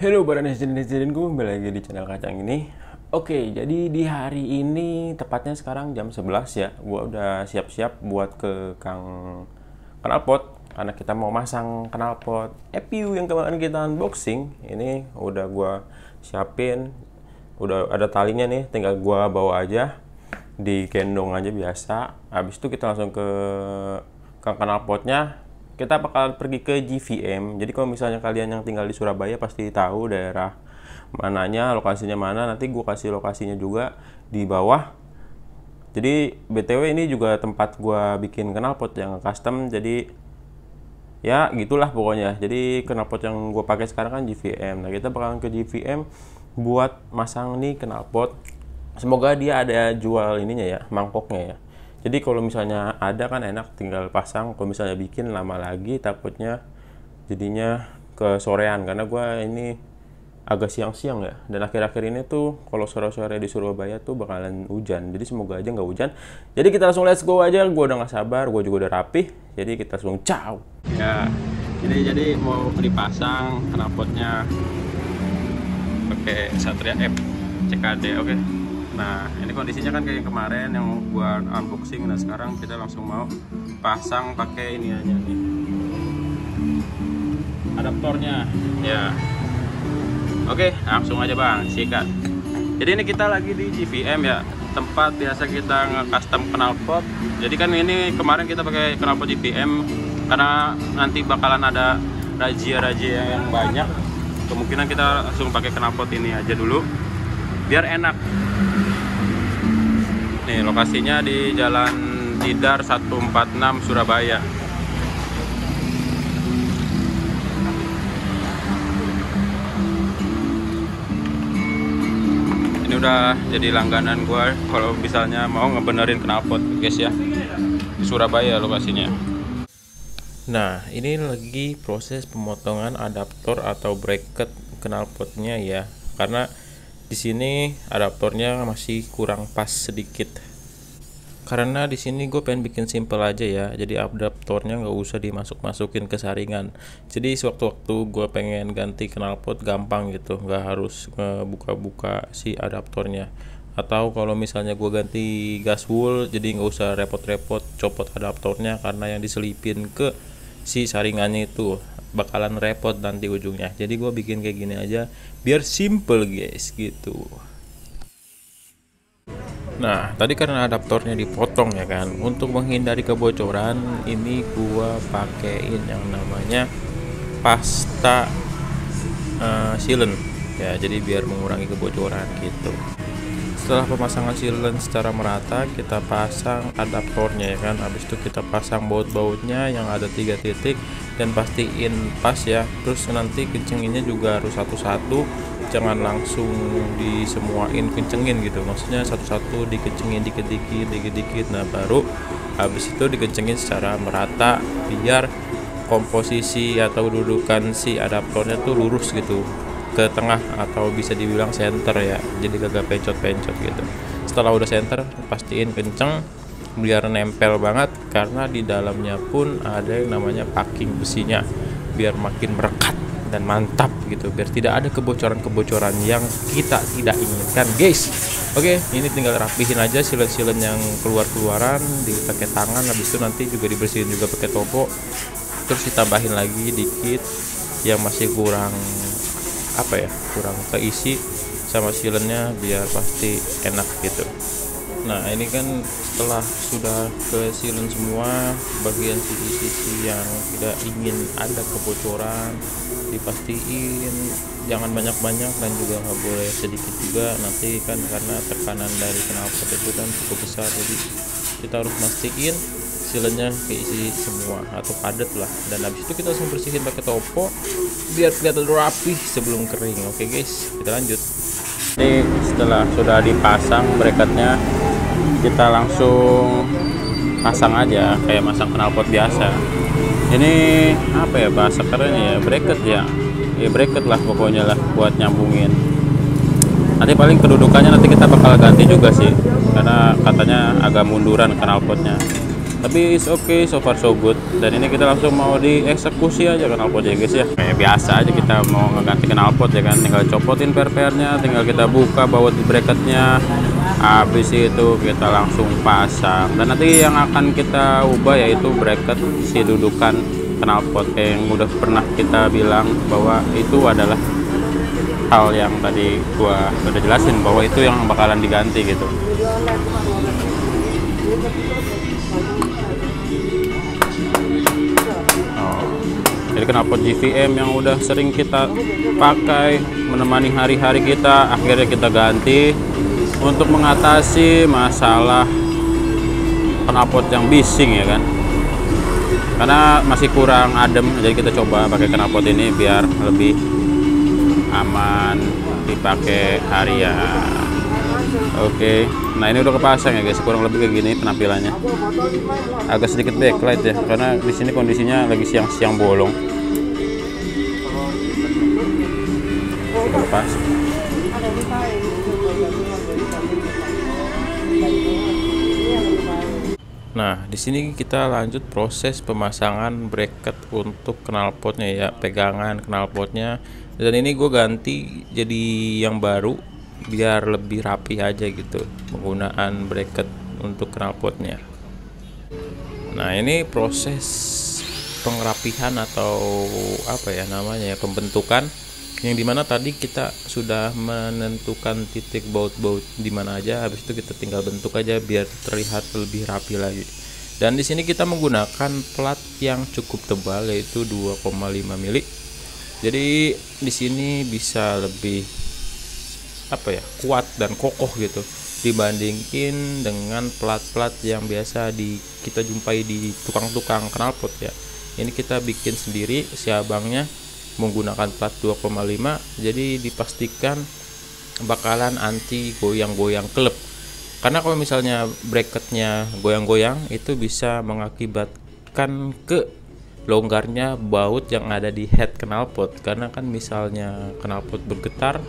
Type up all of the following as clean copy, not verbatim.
Halo para netizen gue kembali lagi di channel Kacang ini. Oke, jadi di hari ini tepatnya sekarang jam 11 ya. Gue udah siap-siap buat ke knalpot karena kita mau masang knalpot EPU yang kemarin kita unboxing. Ini udah gue siapin, udah ada talinya nih, tinggal gue bawa aja, digendong aja biasa. Habis itu kita langsung ke knalpotnya. Kita bakal pergi ke GVM. Jadi kalau misalnya kalian yang tinggal di Surabaya pasti tahu daerah mananya, lokasinya mana. Nanti gue kasih lokasinya juga di bawah. Jadi BTW ini juga tempat gue bikin knalpot yang custom. Jadi ya gitulah pokoknya. Jadi knalpot yang gue pakai sekarang kan GVM. Nah kita bakalan ke GVM buat masang nih knalpot. Semoga dia ada jual ininya ya, mangkoknya ya. Jadi kalau misalnya ada kan enak tinggal pasang. Kalau misalnya bikin lama lagi takutnya jadinya kesorean, karena gue ini agak siang-siang ya. Dan akhir-akhir ini tuh kalau sore-sore di Surabaya tuh bakalan hujan. Jadi semoga aja nggak hujan. Jadi kita langsung let's go aja. Gue udah nggak sabar, gue juga udah rapih. Jadi kita langsung ciao. Ya, jadi mau dipasang knalpotnya pakai Satria F CKD, oke. Nah ini kondisinya kan kayak yang kemarin yang gua unboxing. Nah sekarang kita langsung mau pasang pakai ini aja nih, adaptornya ya. Oke, langsung aja bang, sikat. Jadi ini kita lagi di GVM ya, tempat biasa kita nge-custom knalpot. Jadi kan ini kemarin kita pakai knalpot GVM karena nanti bakalan ada razia-razia yang banyak. Kemungkinan kita langsung pakai knalpot ini aja dulu biar enak. Nih lokasinya di Jalan Tidar 146 Surabaya. Ini udah jadi langganan gue kalau misalnya mau ngebenerin knalpot guys ya. Di Surabaya lokasinya. Nah ini lagi proses pemotongan adaptor atau bracket knalpotnya ya, karena di sini adaptornya masih kurang pas sedikit. Karena di sini gue pengen bikin simple aja ya, jadi adaptornya nggak usah dimasuk-masukin ke saringan. Jadi sewaktu-waktu gue pengen ganti knalpot gampang gitu, nggak harus buka-buka si adaptornya. Atau kalau misalnya gue ganti gas wool, jadi nggak usah repot-repot copot adaptornya, karena yang diselipin ke si saringannya itu bakalan repot nanti ujungnya. Jadi gue bikin kayak gini aja biar simple guys gitu. Nah tadi karena adaptornya dipotong ya kan, untuk menghindari kebocoran ini gue pakein yang namanya pasta sealant ya, jadi biar mengurangi kebocoran gitu. Setelah pemasangan sealant secara merata, kita pasang adaptornya ya kan. Habis itu kita pasang baut-bautnya yang ada 3 titik dan pastiin pas ya. Terus nanti kencenginnya juga harus satu-satu, jangan langsung disemuain kencengin gitu. Maksudnya satu-satu dikencengin dikit-dikit. Nah baru habis itu dikencengin secara merata biar komposisi atau dudukan si adaptornya tuh lurus gitu ke tengah, atau bisa dibilang center ya, jadi kagak pencot-pencot gitu. Setelah udah center, pastiin kenceng biar nempel banget, karena di dalamnya pun ada yang namanya packing besinya biar makin merekat dan mantap gitu, biar tidak ada kebocoran-kebocoran yang kita tidak inginkan guys. Oke, ini tinggal rapihin aja silen-silen yang keluar-keluaran dipakai tangan. Habis itu nanti juga dibersihin juga pakai topo, terus ditambahin lagi dikit yang masih kurang kurang keisi sama sealannya biar pasti enak gitu. Nah ini kan setelah sudah ke sealant semua, bagian sisi-sisi yang tidak ingin ada kebocoran dipastiin jangan banyak-banyak, dan juga nggak boleh sedikit juga, nanti kan karena tekanan dari knalpot itu kan cukup besar, jadi kita harus mastiin sealannya keisi semua atau padat lah. Dan habis itu kita langsung bersihin pakai topo biar kelihatan rapih sebelum kering. Oke guys, kita lanjut. Ini setelah sudah dipasang bracketnya, kita langsung pasang aja kayak masang knalpot biasa. Ini apa ya bahasa kerennya ya, bracket ya, bracket lah pokoknya lah buat nyambungin. Nanti paling kedudukannya nanti kita bakal ganti juga sih, karena katanya agak munduran knalpotnya. Tapi it's okay, so far so good. Dan ini kita langsung mau dieksekusi aja knalpotnya guys ya. Kayak biasa aja kita mau ngeganti knalpot ya kan. Tinggal copotin per-pernya, tinggal kita buka baut bracketnya. Habis itu kita langsung pasang. Dan nanti yang akan kita ubah yaitu bracket si dudukan knalpot yang udah pernah kita bilang bahwa itu adalah hal yang tadi gua udah jelasin bahwa itu yang bakalan diganti gitu. Jadi knalpot GVM yang udah sering kita pakai menemani hari-hari kita, akhirnya kita ganti untuk mengatasi masalah knalpot yang bising ya kan. Karena masih kurang adem, jadi kita coba pakai knalpot ini biar lebih aman dipakai harian. Oke, nah ini udah kepasang ya guys, kurang lebih kayak gini penampilannya. Agak sedikit backlight ya, karena di sini kondisinya lagi siang-siang bolong. Lepas. Nah, di sini kita lanjut proses pemasangan bracket untuk knalpotnya ya, pegangan knalpotnya. Dan ini gue ganti jadi yang baru biar lebih rapi aja gitu penggunaan bracket untuk knalpotnya. Nah, ini proses pengerapihan atau apa ya namanya ya, pembentukan, yang dimana tadi kita sudah menentukan titik baut-baut di mana aja, habis itu kita tinggal bentuk aja biar terlihat lebih rapi lagi. Dan di sini kita menggunakan plat yang cukup tebal yaitu 2,5 mili. Jadi di sini bisa lebih apa ya, kuat dan kokoh gitu dibandingin dengan plat-plat yang biasa kita jumpai di tukang-tukang knalpot ya. Ini kita bikin sendiri, si abangnya menggunakan plat 2,5, jadi dipastikan bakalan anti goyang-goyang klep. Karena kalau misalnya bracketnya goyang-goyang itu bisa mengakibatkan ke longgarnya baut yang ada di head knalpot. Karena kan misalnya knalpot bergetar,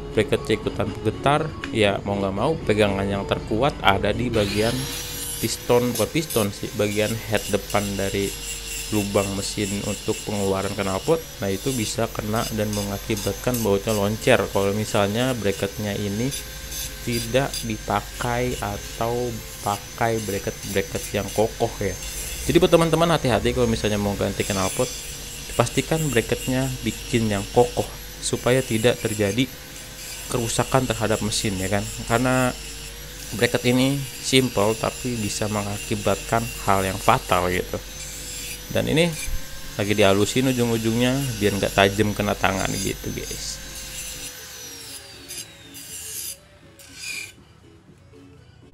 bracket ikutan bergetar, ya mau nggak mau pegangan yang terkuat ada di bagian piston, bukan piston sih, bagian head depan dari lubang mesin untuk pengeluaran knalpot. Nah itu bisa kena dan mengakibatkan bautnya loncer kalau misalnya bracketnya ini tidak dipakai atau pakai bracket yang kokoh ya. Jadi buat teman-teman hati-hati kalau misalnya mau ganti knalpot, pastikan bracketnya bikin yang kokoh supaya tidak terjadi kerusakan terhadap mesin ya kan. Karena bracket ini simple tapi bisa mengakibatkan hal yang fatal gitu. Dan ini lagi dihalusin ujung-ujungnya biar nggak tajam kena tangan gitu guys.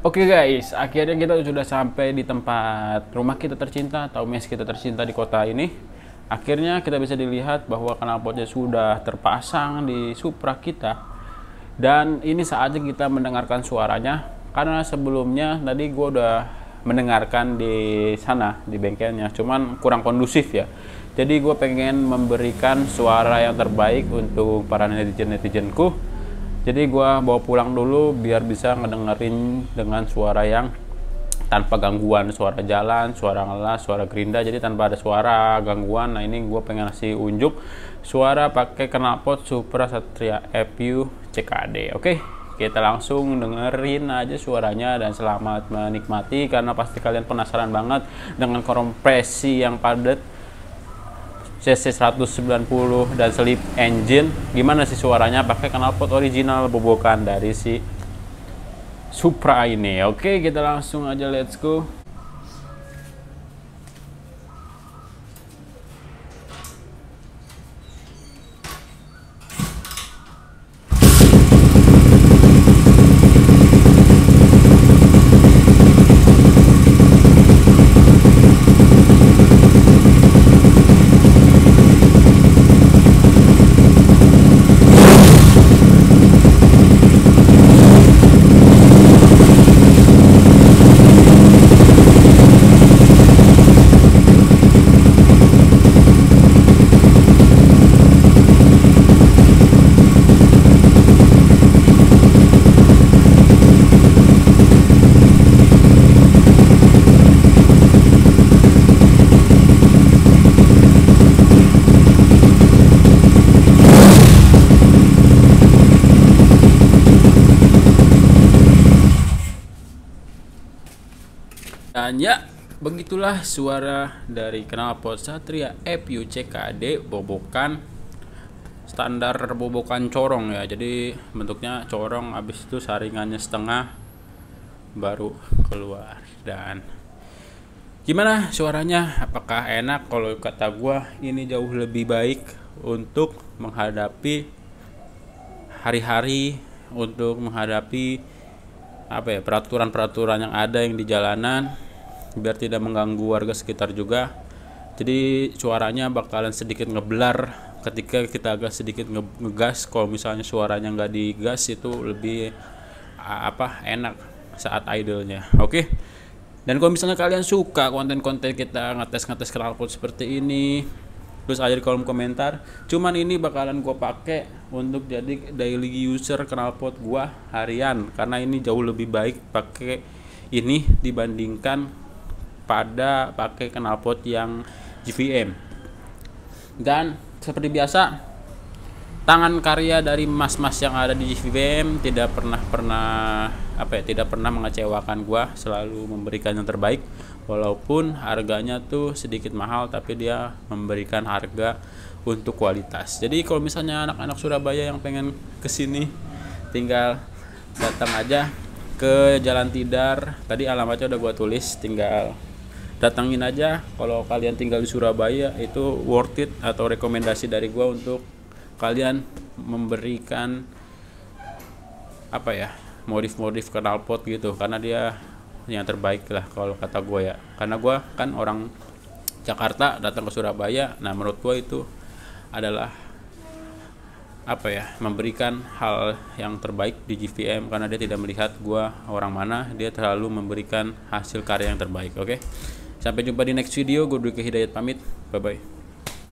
Oke guys, akhirnya kita sudah sampai di tempat rumah kita tercinta atau mes kita tercinta di kota ini. Akhirnya kita bisa dilihat bahwa knalpotnya sudah terpasang di Supra kita. Dan ini saatnya kita mendengarkan suaranya. Karena sebelumnya tadi gue udah mendengarkan di sana, di bengkelnya. Cuman kurang kondusif ya. Jadi gue pengen memberikan suara yang terbaik untuk para netizen-netizenku. Jadi gue bawa pulang dulu biar bisa ngedengerin dengan suara yang tanpa gangguan, suara jalan, suara ngelas, suara gerinda, jadi tanpa ada suara gangguan. Nah ini gue pengen ngasih unjuk suara pakai knalpot Supra Satria FU CKD. Oke, kita langsung dengerin aja suaranya dan selamat menikmati, karena pasti kalian penasaran banget dengan kompresi yang padat CC 190 dan slip engine, gimana sih suaranya pakai knalpot original bobokan dari si Supra ini. Oke, kita langsung aja, let's go. Dan ya, begitulah suara dari knalpot Satria FU-CKD bobokan standar bobokan corong ya. Jadi bentuknya corong, habis itu saringannya setengah baru keluar. Dan gimana suaranya? Apakah enak? Kalau kata gua ini jauh lebih baik untuk menghadapi hari-hari, untuk menghadapi peraturan-peraturan yang ada yang di jalanan, biar tidak mengganggu warga sekitar juga. Jadi suaranya bakalan sedikit ngeblar ketika kita agak sedikit ngegas. Kalau misalnya suaranya nggak digas itu lebih enak saat idle-nya. Oke. Dan kalau misalnya kalian suka konten-konten kita ngetes knalpot seperti ini, terus aja di kolom komentar. Cuman ini bakalan gue pakai untuk jadi daily user knalpot gue harian, karena ini jauh lebih baik pakai ini dibandingkan pada pakai knalpot yang JVM. Dan seperti biasa, tangan karya dari mas-mas yang ada di JVM tidak pernah mengecewakan gua, selalu memberikan yang terbaik. Walaupun harganya tuh sedikit mahal, tapi dia memberikan harga untuk kualitas. Jadi kalau misalnya anak-anak Surabaya yang pengen kesini, tinggal datang aja ke Jalan Tidar. Tadi alamatnya udah gua tulis, tinggal datangin aja. Kalau kalian tinggal di Surabaya, itu worth it atau rekomendasi dari gua untuk kalian memberikan modif-modif knalpot gitu, karena dia yang terbaik lah kalau kata gue ya. Karena gue kan orang Jakarta datang ke Surabaya, nah menurut gue itu adalah memberikan hal yang terbaik di JVM, karena dia tidak melihat gue orang mana, dia selalu memberikan hasil karya yang terbaik. Oke, sampai jumpa di next video. Gue Dwiki Hidayat pamit, bye bye.